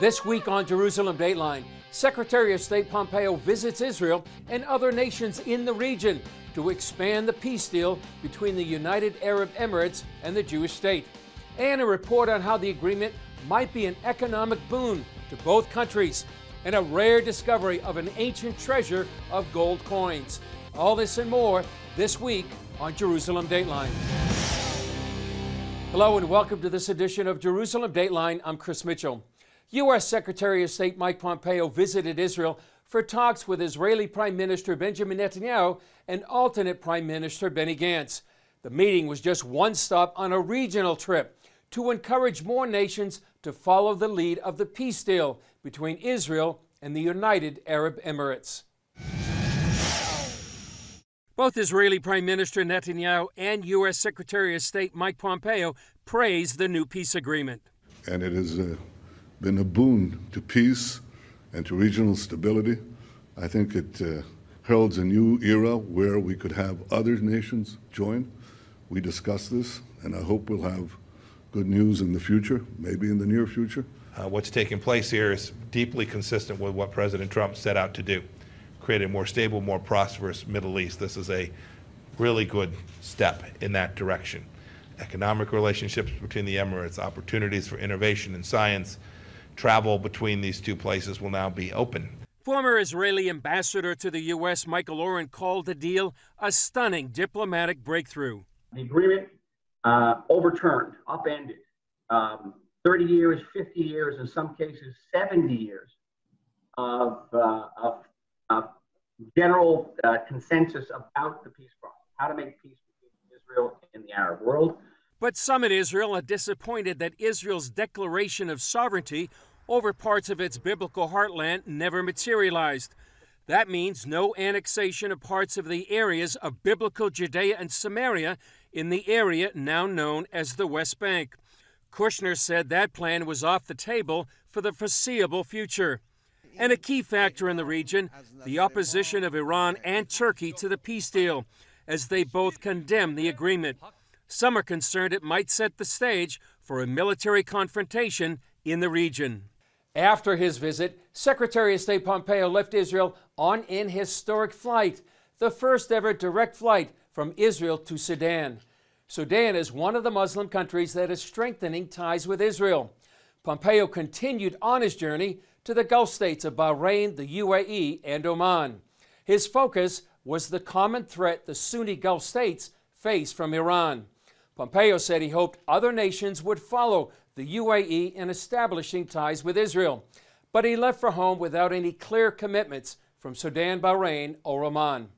This week on Jerusalem Dateline, Secretary of State Pompeo visits Israel and other nations in the region to expand the peace deal between the United Arab Emirates and the Jewish state. And a report on how the agreement might be an economic boon to both countries, and a rare discovery of an ancient treasure of gold coins. All this and more this week on Jerusalem Dateline. Hello and welcome to this edition of Jerusalem Dateline. I'm Chris Mitchell. U.S. Secretary of State Mike Pompeo visited Israel for talks with Israeli Prime Minister Benjamin Netanyahu and alternate Prime Minister Benny Gantz. The meeting was just one stop on a regional trip to encourage more nations to follow the lead of the peace deal between Israel and the United Arab Emirates. Both Israeli Prime Minister Netanyahu and U.S. Secretary of State Mike Pompeo praised the new peace agreement. And it has been a boon to peace and to regional stability. I think it heralds a new era where we could have other nations join. We discussed this, and I hope we'll have good news in the future, maybe in the near future. What's taking place here is deeply consistent with what President Trump set out to do, create a more stable, more prosperous Middle East. This is a really good step in that direction. Economic relationships between the Emirates, opportunities for innovation and science, travel between these two places will now be open. Former Israeli ambassador to the U.S., Michael Oren, called the deal a stunning diplomatic breakthrough. The agreement overturned, upended 30 years, 50 years, in some cases 70 years of general consensus about the peace process, how to make peace between Israel and the Arab world. But some in Israel are disappointed that Israel's declaration of sovereignty over parts of its biblical heartland never materialized. That means no annexation of parts of the areas of biblical Judea and Samaria in the area now known as the West Bank. Kushner said that plan was off the table for the foreseeable future. And a key factor in the region, the opposition of Iran and Turkey to the peace deal, as they both condemn the agreement. Some are concerned it might set the stage for a military confrontation in the region. After his visit, Secretary of State Pompeo left Israel on an historic flight, the first ever direct flight from Israel to Sudan. Sudan is one of the Muslim countries that is strengthening ties with Israel. Pompeo continued on his journey to the Gulf states of Bahrain, the UAE, and Oman. His focus was the common threat the Sunni Gulf states face from Iran. Pompeo said he hoped other nations would follow the UAE in establishing ties with Israel, but he left for home without any clear commitments from Sudan, Bahrain, or Oman.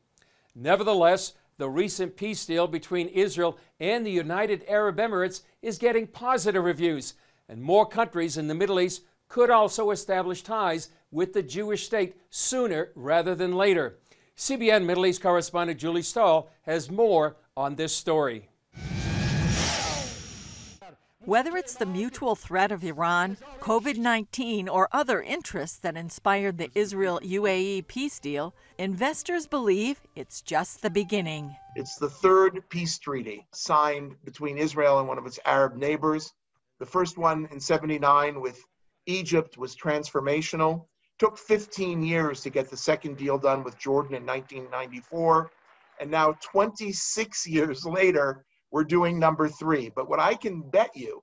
Nevertheless, the recent peace deal between Israel and the United Arab Emirates is getting positive reviews, and more countries in the Middle East could also establish ties with the Jewish state sooner rather than later. CBN Middle East correspondent Julie Stahl has more on this story. Whether it's the mutual threat of Iran, COVID-19, or other interests that inspired the Israel-UAE peace deal, investors believe it's just the beginning. It's the third peace treaty signed between Israel and one of its Arab neighbors. The first one in '79 with Egypt was transformational. Took 15 years to get the second deal done with Jordan in 1994. And now 26 years later, we're doing number 3. But what I can bet you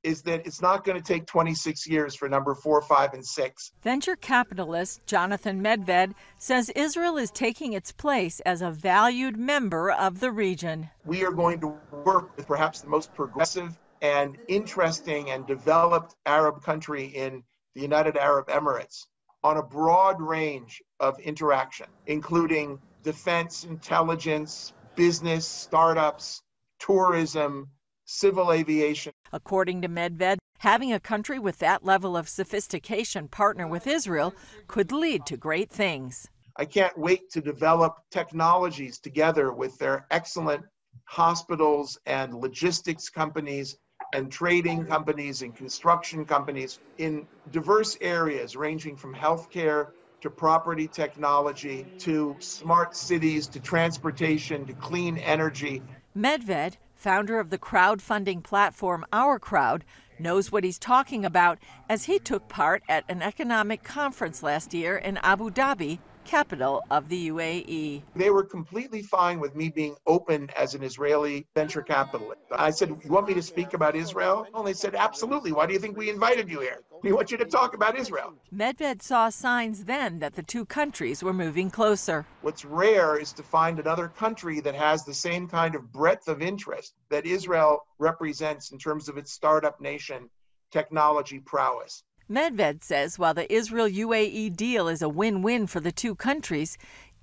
is that it's not going to take 26 years for number 4, 5, and 6. Venture capitalist Jonathan Medved says Israel is taking its place as a valued member of the region. We are going to work with perhaps the most progressive and interesting and developed Arab country in the United Arab Emirates on a broad range of interaction, including defense, intelligence, business, startups, tourism, civil aviation. According to Medved, having a country with that level of sophistication partner with Israel could lead to great things. I can't wait to develop technologies together with their excellent hospitals and logistics companies and trading companies and construction companies in diverse areas ranging from healthcare to property technology to smart cities to transportation to clean energy. Medved founder of the crowdfunding platform Our Crowd, knows what he's talking about as he took part at an economic conference last year in Abu Dhabi, capital of the UAE. They were completely fine with me being open as an Israeli venture capitalist. I said, you want me to speak about Israel? And they said, absolutely. Why do you think we invited you here? We want you to talk about Israel. Medved saw signs then that the two countries were moving closer. What's rare is to find another country that has the same kind of breadth of interest that Israel represents in terms of its startup nation technology prowess. Medved says while the Israel-UAE deal is a win-win for the two countries,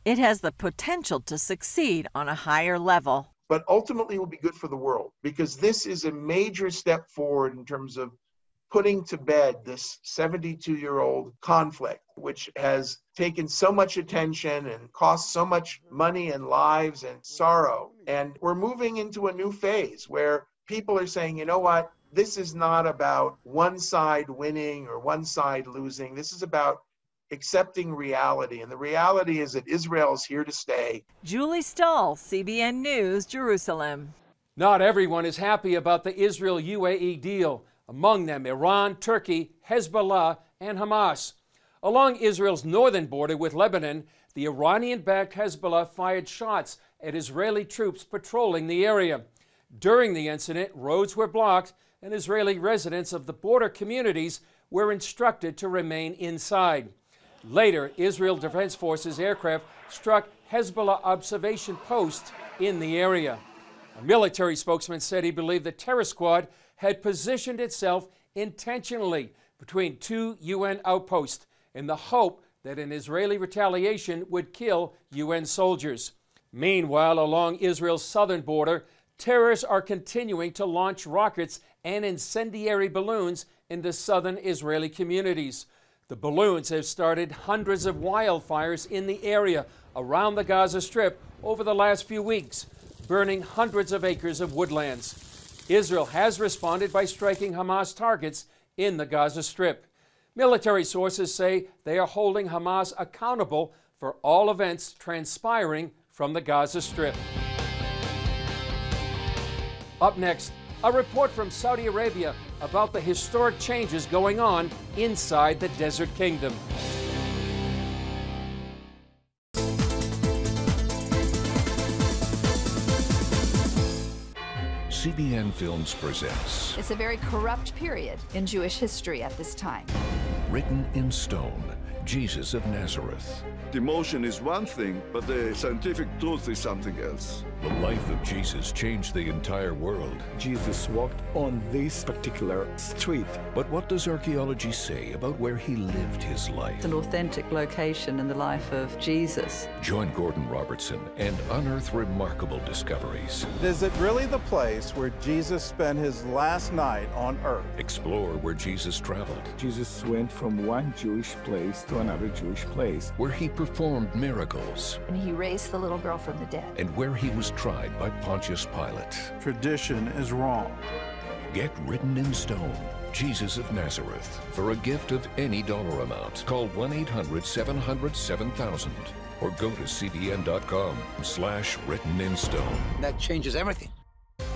it has the potential to succeed on a higher level. But ultimately it will be good for the world because this is a major step forward in terms of putting to bed this 72-year-old conflict, which has taken so much attention and cost so much money and lives and sorrow. And we're moving into a new phase where people are saying, you know what? This is not about one side winning or one side losing. This is about accepting reality. And the reality is that Israel is here to stay. Julie Stahl, CBN News, Jerusalem. Not everyone is happy about the Israel-UAE deal. Among them, Iran, Turkey, Hezbollah, and Hamas. Along Israel's northern border with Lebanon, the Iranian-backed Hezbollah fired shots at Israeli troops patrolling the area. During the incident, roads were blocked, and Israeli residents of the border communities were instructed to remain inside. Later, Israel Defense Forces aircraft struck Hezbollah observation posts in the area. A military spokesman said he believed the terror squad had positioned itself intentionally between two UN outposts in the hope that an Israeli retaliation would kill UN soldiers. Meanwhile, along Israel's southern border, terrorists are continuing to launch rockets and incendiary balloons into southern Israeli communities. The balloons have started hundreds of wildfires in the area around the Gaza Strip over the last few weeks, burning hundreds of acres of woodlands. Israel has responded by striking Hamas targets in the Gaza Strip. Military sources say they are holding Hamas accountable for all events transpiring from the Gaza Strip. Up next, a report from Saudi Arabia about the historic changes going on inside the Desert Kingdom. CBN Films presents. It's a very corrupt period in Jewish history at this time. Written in stone, Jesus of Nazareth. The emotion is one thing, but the scientific truth is something else. The life of Jesus changed the entire world. Jesus walked on this particular street. But what does archaeology say about where he lived his life? It's an authentic location in the life of Jesus. Join Gordon Robertson and unearth remarkable discoveries. Is it really the place where Jesus spent his last night on earth? Explore where Jesus traveled. Jesus went from one Jewish place to another Jewish place. Where he performed miracles. And he raised the little girl from the dead. And where he was tried by Pontius Pilate. Tradition is wrong. Get Written in Stone, Jesus of Nazareth. For a gift of any dollar amount, call 1-800-700-7000 or go to cbn.com/writteninstone. That changes everything.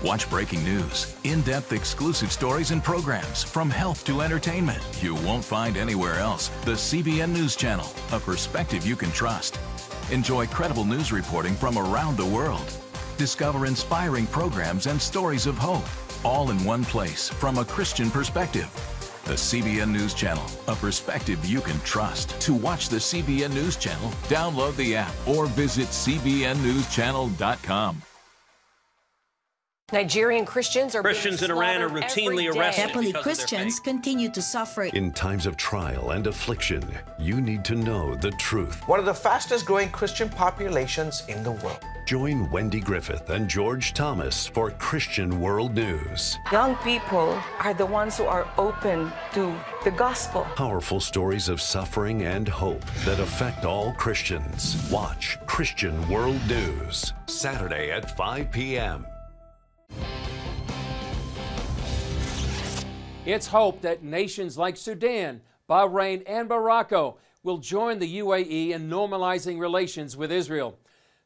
Watch breaking news, in-depth exclusive stories and programs from health to entertainment you won't find anywhere else. The CBN News Channel, a perspective you can trust. Enjoy credible news reporting from around the world. Discover inspiring programs and stories of hope, all in one place from a Christian perspective. The CBN News Channel, a perspective you can trust. To watch the CBN News Channel, download the app or visit cbnnewschannel.com. Nigerian Christians in Iran are routinely arrested. Happily, Christians continue to suffer. In times of trial and affliction, you need to know the truth. One of the fastest growing Christian populations in the world. Join Wendy Griffith and George Thomas for Christian World News. Young people are the ones who are open to the gospel. Powerful stories of suffering and hope that affect all Christians. Watch Christian World News, Saturday at 5 p.m. It's hoped that nations like Sudan, Bahrain, and Morocco will join the UAE in normalizing relations with Israel.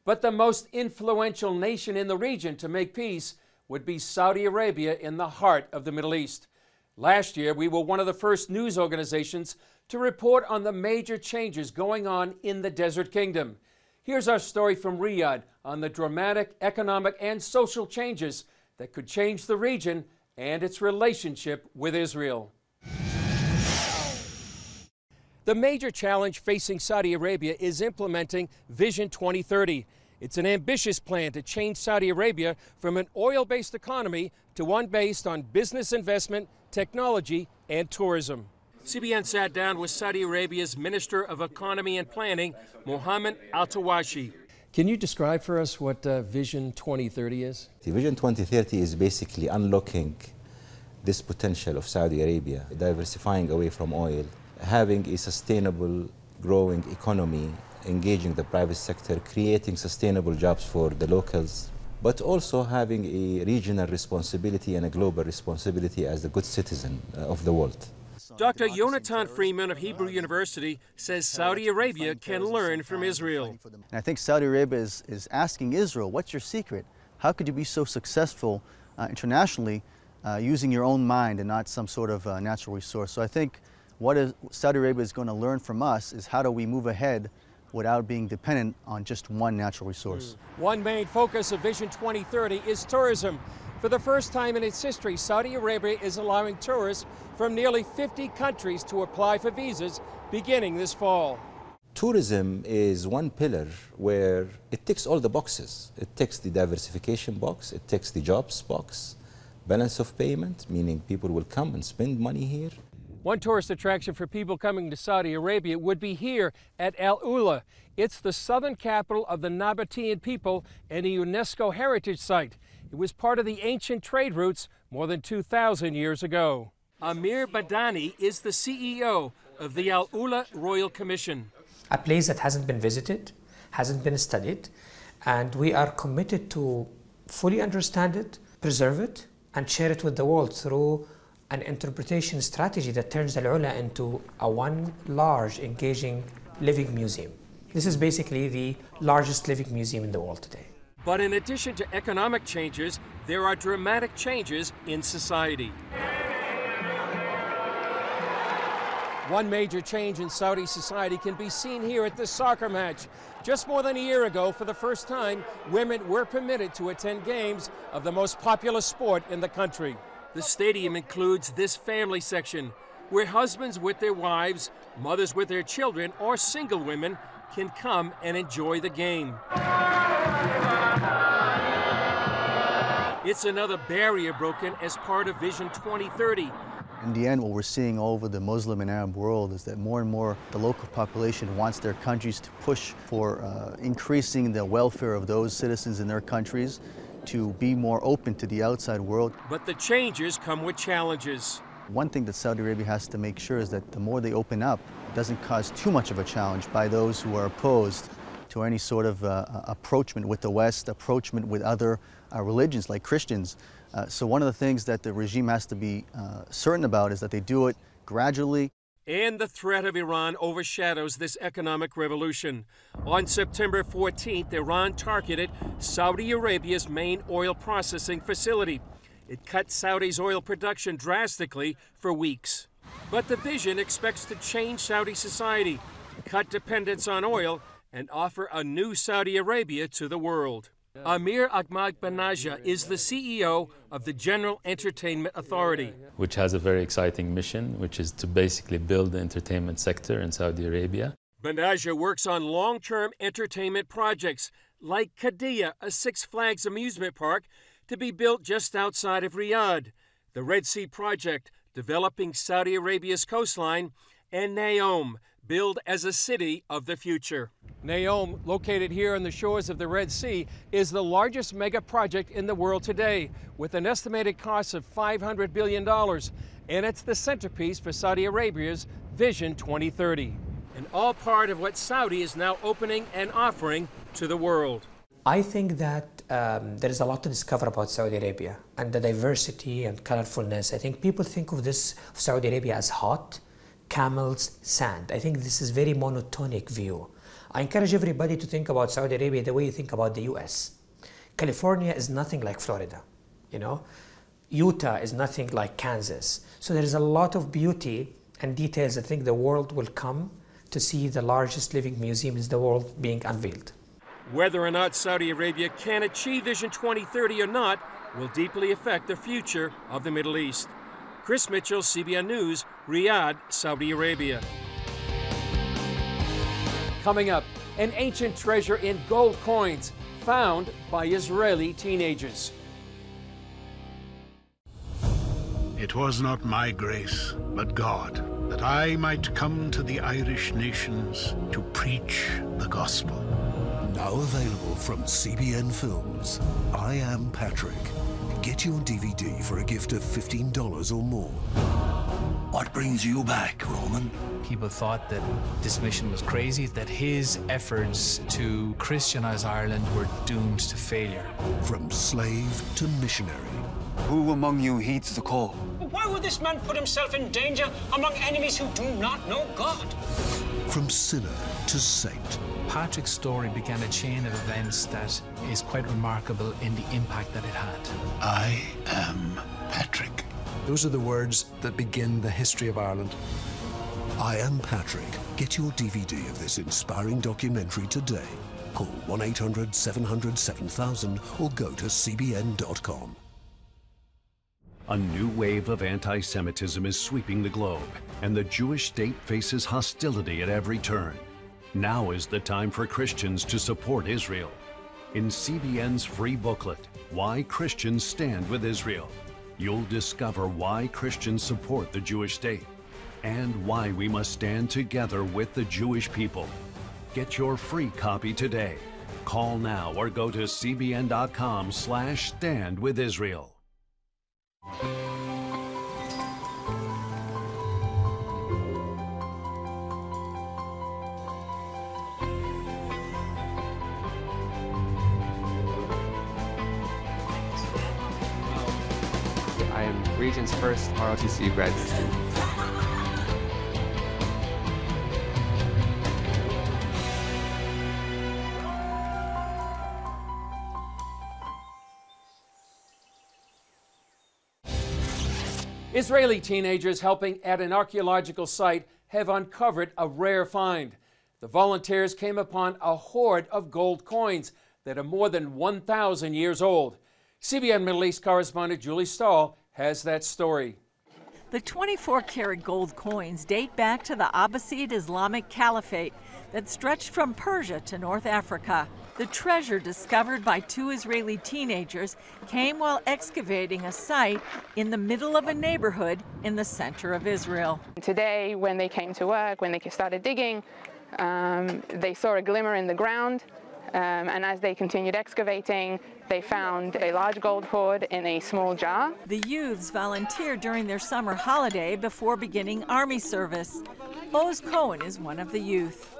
But the most influential nation in the region to make peace would be Saudi Arabia in the heart of the Middle East. Last year, we were one of the first news organizations to report on the major changes going on in the Desert Kingdom. Here's our story from Riyadh on the dramatic economic and social changes that could change the region and its relationship with Israel. The major challenge facing Saudi Arabia is implementing Vision 2030. It's an ambitious plan to change Saudi Arabia from an oil-based economy to one based on business investment, technology, and tourism. CBN sat down with Saudi Arabia's Minister of Economy and Planning, Mohammed Al-Tawashi. Can you describe for us what Vision 2030 is? The Vision 2030 is basically unlocking this potential of Saudi Arabia, diversifying away from oil, having a sustainable, growing economy, engaging the private sector, creating sustainable jobs for the locals, but also having a regional responsibility and a global responsibility as a good citizen of the world. Dr. Yonatan Freeman of Hebrew University says Saudi Arabia can learn from Israel. And I think Saudi Arabia is asking Israel, what's your secret? How could you be so successful internationally using your own mind and not some sort of natural resource? So I think what Saudi Arabia is going to learn from us is how do we move ahead without being dependent on just one natural resource. One main focus of Vision 2030 is tourism. For the first time in its history, Saudi Arabia is allowing tourists from nearly 50 countries to apply for visas beginning this fall. Tourism is one pillar where it ticks all the boxes. It ticks the diversification box, it ticks the jobs box, balance of payment, meaning people will come and spend money here. One tourist attraction for people coming to Saudi Arabia would be here at Al Ula. It's the southern capital of the Nabatean people and a UNESCO heritage site. It was part of the ancient trade routes more than 2,000 years ago. Amir Badani is the CEO of the Al Ula Royal Commission. A place that hasn't been visited, hasn't been studied, and we are committed to fully understand it, preserve it, and share it with the world through an interpretation strategy that turns Al Ula into one large, engaging, living museum. This is basically the largest living museum in the world today. But in addition to economic changes, there are dramatic changes in society. One major change in Saudi society can be seen here at this soccer match. Just more than a year ago, for the first time, women were permitted to attend games of the most popular sport in the country. The stadium includes this family section, where husbands with their wives, mothers with their children, or single women can come and enjoy the game. It's another barrier broken as part of Vision 2030. In the end, what we're seeing all over the Muslim and Arab world is that more and more the local population wants their countries to push for increasing the welfare of those citizens in their countries, to be more open to the outside world. But the changes come with challenges. One thing that Saudi Arabia has to make sure is that the more they open up, it doesn't cause too much of a challenge by those who are opposed to any sort of approachment with the West, approachment with other religions like Christians. So one of the things that the regime has to be certain about is that they do it gradually. And the threat of Iran overshadows this economic revolution. On September 14th, Iran targeted Saudi Arabia's main oil processing facility. It cut Saudi's oil production drastically for weeks. But the vision expects to change Saudi society, cut dependence on oil, and offer a new Saudi Arabia to the world. Amir Ahmad Banaja is the CEO of the General Entertainment Authority, which has a very exciting mission, which is to basically build the entertainment sector in Saudi Arabia. Banaja works on long-term entertainment projects like Qadiyah, a Six Flags amusement park to be built just outside of Riyadh, the Red Sea Project, developing Saudi Arabia's coastline, and Neom, build as a city of the future. Neom, located here on the shores of the Red Sea, is the largest mega project in the world today, with an estimated cost of $500 billion, and it's the centerpiece for Saudi Arabia's Vision 2030, and all part of what Saudi is now opening and offering to the world. I think that there is a lot to discover about Saudi Arabia and the diversity and colorfulness. I think people think of Saudi Arabia as hot, camels, sand. I think this is very monotonic view. I encourage everybody to think about Saudi Arabia the way you think about the US. California is nothing like Florida. Utah is nothing like Kansas. So there is a lot of beauty and details. I think the world will come to see the largest living museum in the world being unveiled. Whether or not Saudi Arabia can achieve Vision 2030 or not will deeply affect the future of the Middle East. Chris Mitchell, CBN News, Riyadh, Saudi Arabia. Coming up, an ancient treasure in gold coins found by Israeli teenagers. It was not my grace, but God, that I might come to the Irish nations to preach the gospel. Now available from CBN Films, I Am Patrick. Get your DVD for a gift of $15 or more. What brings you back, Roman? People thought that this mission was crazy, that his efforts to Christianize Ireland were doomed to failure. From slave to missionary. Who among you heeds the call? Why would this man put himself in danger among enemies who do not know God? From sinner to saint. Patrick's story began a chain of events that is quite remarkable in the impact that it had. I am Patrick. Those are the words that begin the history of Ireland. I Am Patrick. Get your DVD of this inspiring documentary today. Call 1-800-700-7000 or go to cbn.com. A new wave of anti-Semitism is sweeping the globe, and the Jewish state faces hostility at every turn. Now is the time for Christians to support Israel. In CBN's free booklet, Why Christians Stand with Israel, you'll discover why Christians support the Jewish state and why we must stand together with the Jewish people. Get your free copy today. Call now or go to cbn.com/standwithisrael. I am Region's first ROTC graduate student. Israeli teenagers helping at an archaeological site have uncovered a rare find. The volunteers came upon a hoard of gold coins that are more than 1,000 years old. CBN Middle East correspondent Julie Stahl has that story. The 24-karat gold coins date back to the Abbasid Islamic Caliphate that stretched from Persia to North Africa. The treasure, discovered by two Israeli teenagers, came while excavating a site in the middle of a neighborhood in the center of Israel. Today, when they came to work, when they started digging, they saw a glimmer in the ground. And as they continued excavating, they found a large gold hoard in a small jar. The youths volunteered during their summer holiday before beginning Army service. Oz Cohen is one of the youth.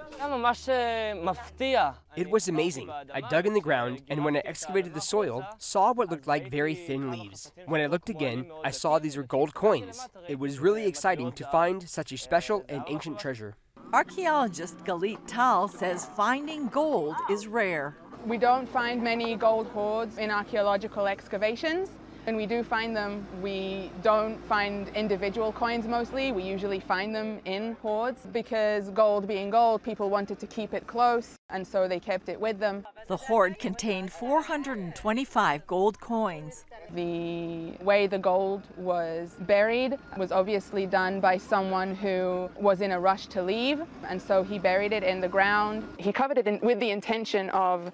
It was amazing. I dug in the ground, and when I excavated the soil, saw what looked like very thin leaves. When I looked again, I saw these were gold coins. It was really exciting to find such a special and ancient treasure. Archaeologist Galit Tal says finding gold is rare. We don't find many gold hoards in archaeological excavations. When we do find them, we don't find individual coins mostly. We usually find them in hoards because gold being gold, people wanted to keep it close, and so they kept it with them. The hoard contained 425 gold coins. The way the gold was buried was obviously done by someone who was in a rush to leave, and so he buried it in the ground. He covered it with the intention of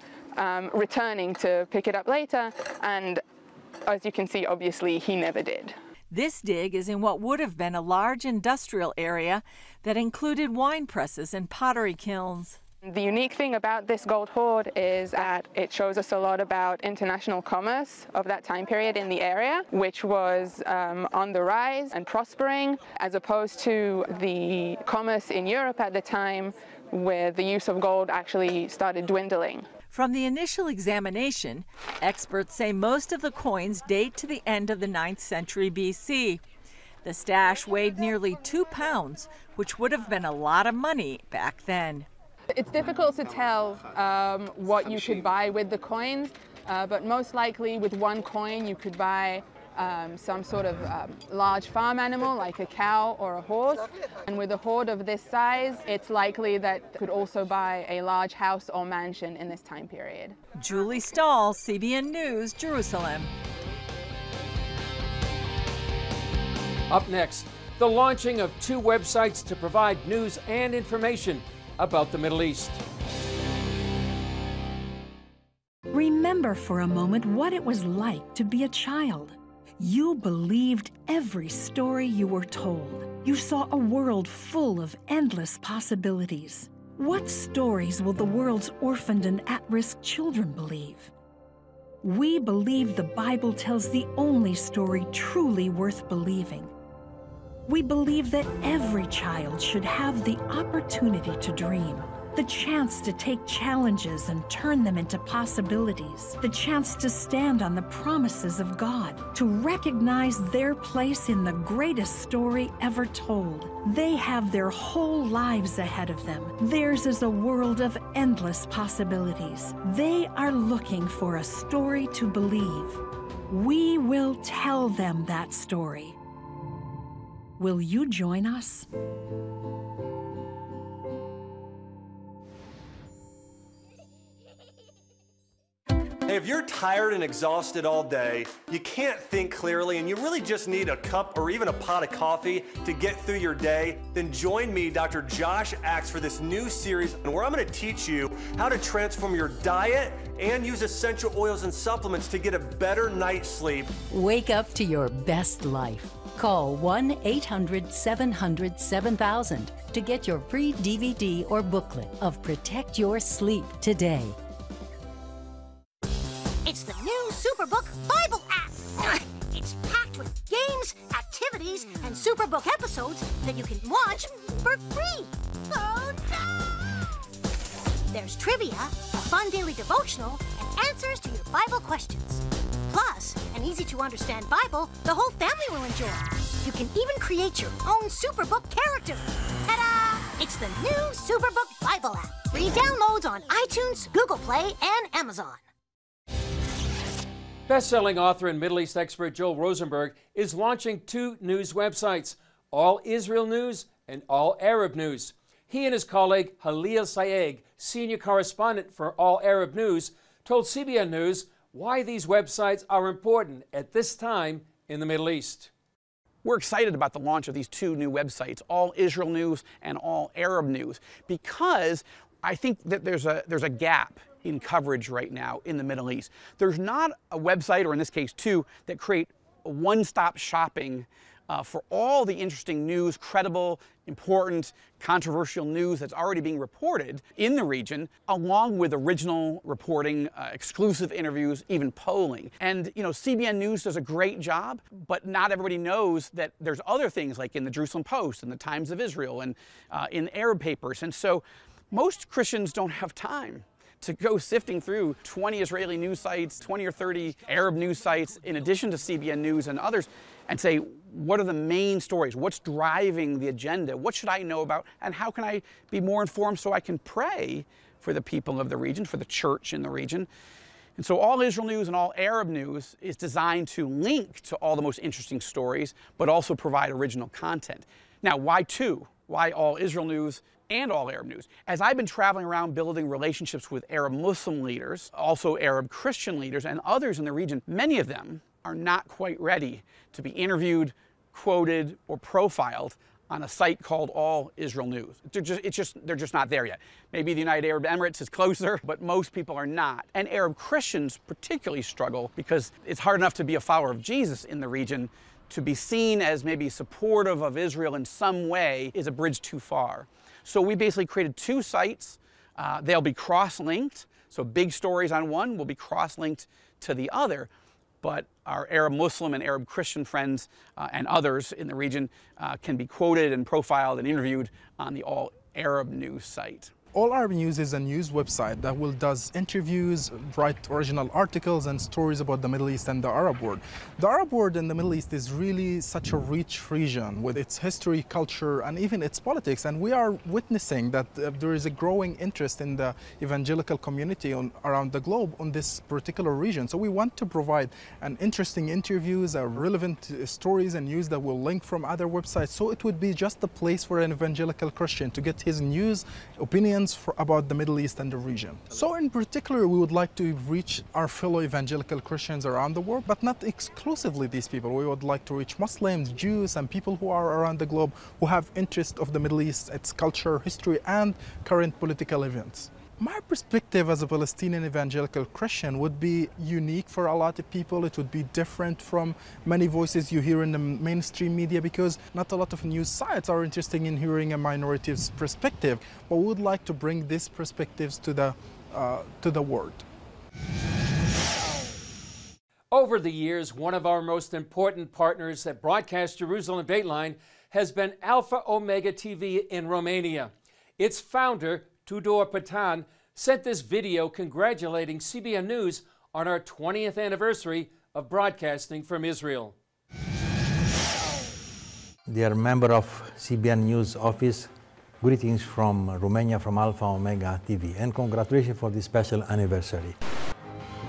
returning to pick it up later, and as you can see, obviously, he never did. This dig is in what would have been a large industrial area that included wine presses and pottery kilns. The unique thing about this gold hoard is that it shows us a lot about international commerce of that time period in the area, which was on the rise and prospering, as opposed to the commerce in Europe at the time, where the use of gold actually started dwindling. From the initial examination, experts say most of the coins date to the end of the 9th century BC. The stash weighed nearly 2 pounds, which would have been a lot of money back then. It's difficult to tell what you could buy with the coins. but most likely with one coin you could buy some sort of large farm animal like a cow or a horse, and with a hoard of this size it's likely that you could also buy a large house or mansion in this time period. Julie Stahl, CBN News, Jerusalem. Up next, the launching of 2 websites to provide news and information about the Middle East. Remember for a moment what it was like to be a child. You believed every story you were told. You saw a world full of endless possibilities. What stories will the world's orphaned and at-risk children believe? We believe the Bible tells the only story truly worth believing. We believe that every child should have the opportunity to dream, the chance to take challenges and turn them into possibilities, the chance to stand on the promises of God, to recognize their place in the greatest story ever told. They have their whole lives ahead of them. Theirs is a world of endless possibilities. They are looking for a story to believe. We will tell them that story. Will you join us? Hey, if you're tired and exhausted all day, you can't think clearly, and you really just need a cup or even a pot of coffee to get through your day, then join me, Dr. Josh Axe, for this new series where I'm going to teach you how to transform your diet and use essential oils and supplements to get a better night's sleep. Wake up to your best life. Call 1-800-700-7000 to get your free DVD or booklet of Protect Your Sleep today. It's the new Superbook Bible app. It's packed with games, activities, and Superbook episodes that you can watch for free. Oh, no! There's trivia, a fun daily devotional, and answers to your Bible questions. Plus, an easy-to-understand Bible the whole family will enjoy. You can even create your own Superbook character. Ta-da! It's the new Superbook Bible app. Free downloads on iTunes, Google Play, and Amazon. Best-selling author and Middle East expert Joel Rosenberg is launching 2 news websites, All Israel News and All Arab News. He and his colleague Halil Saeg, senior correspondent for All Arab News, told CBN News why these websites are important at this time in the Middle East. We're excited about the launch of these 2 new websites, All Israel News and All Arab News, because I think that there's a gap in coverage right now in the Middle East. There's not a website, or in this case 2, that create a one-stop shopping for all the interesting news, credible, important, controversial news that's already being reported in the region, along with original reporting, exclusive interviews, even polling. And, you know, CBN News does a great job, but not everybody knows that there's other things like in the Jerusalem Post and the Times of Israel and in Arab papers. And so most Christians don't have time to go sifting through 20 Israeli news sites, 20 or 30 Arab news sites, in addition to CBN News and others, and say, what are the main stories? What's driving the agenda? What should I know about? And how can I be more informed so I can pray for the people of the region, for the church in the region? And so All Israel News and All Arab News is designed to link to all the most interesting stories, but also provide original content. Now, why 2? Why All Israel News and All Arab News? As I've been traveling around building relationships with Arab Muslim leaders, also Arab Christian leaders, and others in the region, many of them are not quite ready to be interviewed, quoted, or profiled on a site called All Israel News. They're just not there yet. Maybe the United Arab Emirates is closer, but most people are not. And Arab Christians particularly struggle because it's hard enough to be a follower of Jesus in the region. To be seen as maybe supportive of Israel in some way is a bridge too far. So we basically created 2 sites. They'll be cross-linked. So big stories on one will be cross-linked to the other. But our Arab Muslim and Arab Christian friends and others in the region can be quoted and profiled and interviewed on the All Arab News site. All Arab News is a news website that does interviews, write original articles and stories about the Middle East and the Arab world. The Arab world and the Middle East is really such a rich region with its history, culture, and even its politics. And we are witnessing that there is a growing interest in the evangelical community around the globe on this particular region. So we want to provide an interesting interviews, relevant stories and news that will link from other websites. So it would be just a place for an evangelical Christian to get his news, opinions about the Middle East and the region. So in particular, we would like to reach our fellow evangelical Christians around the world, but not exclusively these people. We would like to reach Muslims, Jews, and people who are around the globe who have interest of the Middle East, its culture, history, and current political events. My perspective as a Palestinian evangelical Christian would be unique for a lot of people. It would be different from many voices you hear in the mainstream media because not a lot of news sites are interested in hearing a minority's perspective. But we would like to bring these perspectives to the world. Over the years, one of our most important partners that broadcasts Jerusalem Dateline has been Alpha Omega TV in Romania. Its founder, Tudor Patan, sent this video congratulating CBN News on our 20th anniversary of broadcasting from Israel. Dear member of CBN News office, greetings from Romania from Alpha Omega TV and congratulations for this special anniversary.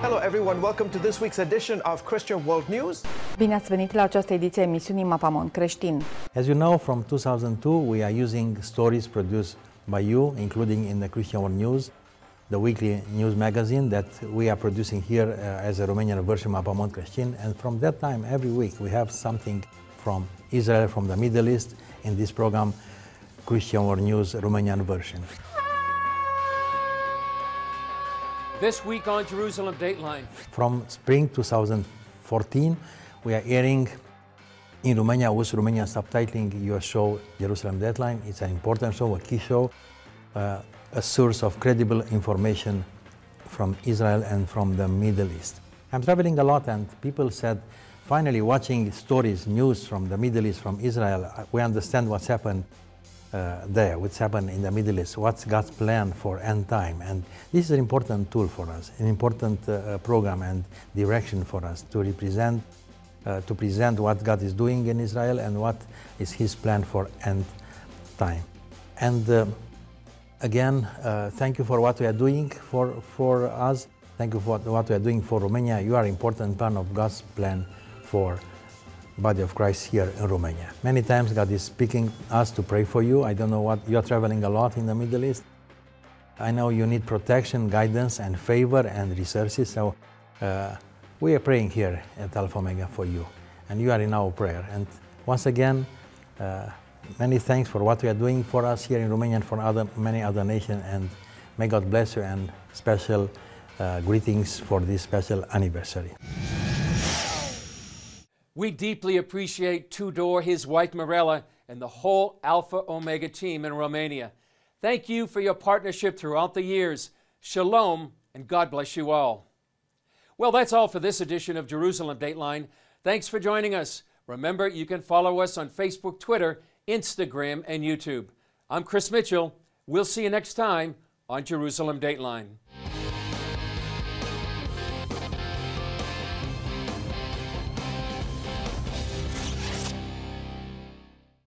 Hello everyone, welcome to this week's edition of Christian World News. Bine ați venit la această ediție a emisiunii Mapamont Creștin. As you know, from 2002 we are using stories produced by you, including in the Christian World News, the weekly news magazine that we are producing here as a Romanian version of Mapamont Creștin. And from that time, every week, we have something from Israel, from the Middle East, in this program, Christian World News Romanian version. This week on Jerusalem Dateline. From spring 2014, we are airing in Romania with Romanian subtitling your show Jerusalem Dateline. It's an important show, a key show, a source of credible information from Israel and from the Middle East. I'm traveling a lot and people said, finally watching stories, news from the Middle East, from Israel, we understand what's happened there, what's happened in the Middle East, what's God's plan for end time. And this is an important tool for us, an important program and direction for us to present what God is doing in Israel and what is His plan for end time. And again, thank you for what we are doing for us. Thank you for what we are doing for Romania. You are an important part of God's plan for body of Christ here in Romania. Many times God is speaking us to pray for you. I don't know what, you are traveling a lot in the Middle East. I know you need protection, guidance, and favor and resources. So we are praying here at Alpha Omega for you, and you are in our prayer. And once again, many thanks for what you are doing for us here in Romania and for many other nations, and may God bless you, and special greetings for this special anniversary. We deeply appreciate Tudor, his wife Mirella, and the whole Alpha Omega team in Romania. Thank you for your partnership throughout the years. Shalom, and God bless you all. Well, that's all for this edition of Jerusalem Dateline. Thanks for joining us. Remember, you can follow us on Facebook, Twitter, Instagram, and YouTube. I'm Chris Mitchell. We'll see you next time on Jerusalem Dateline.